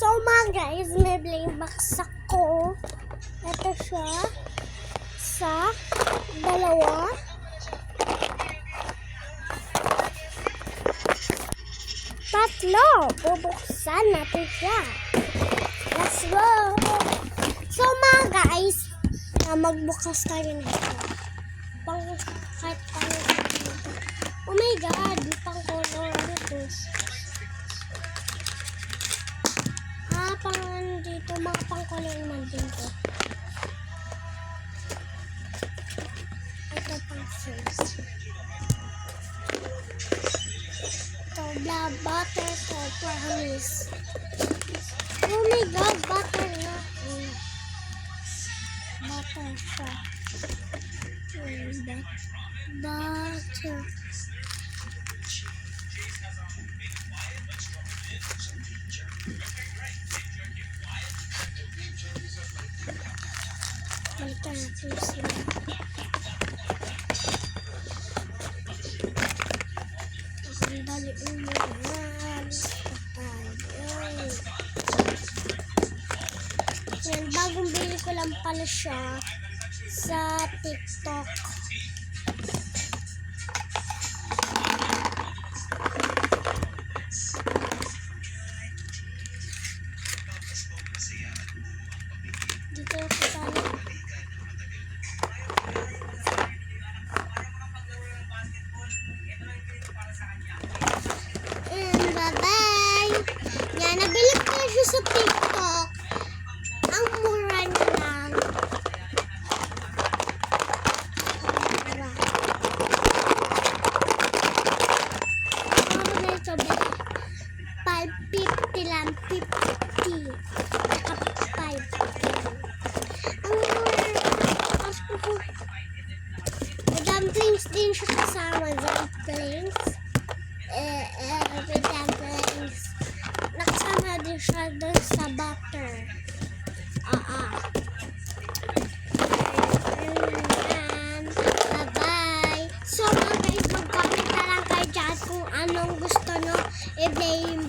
So mga guys, may blame box ako. Ito siya. Sa dalawa. Tatlo. Bubuksan natin siya. Let's go. So mga guys, magbukas tayo nito. Kahit pang oh my god, pang color nito. Pang dito, mga pang color naman dito. Ito pang first. Ito, butter ko, promise. Oh my god, butter na. Butter siya. Butter. Balikan natin sila. Ang dali umuhan. Yan, bagong bili ko lang pala siya sa TikTok. Dito ako tayo. Bye-bye! Yan, nabili ko na siya sa TikTok. Ang mura niya lang. Ano na ito, $5.50 lang. 50. Dumplings din siya kasama. Dumplings. Dumplings. Nakasama din siya doon sa butter. Bye-bye. So mga guys, mag-comment na lang kayo dyan kung anong gusto nyo i-play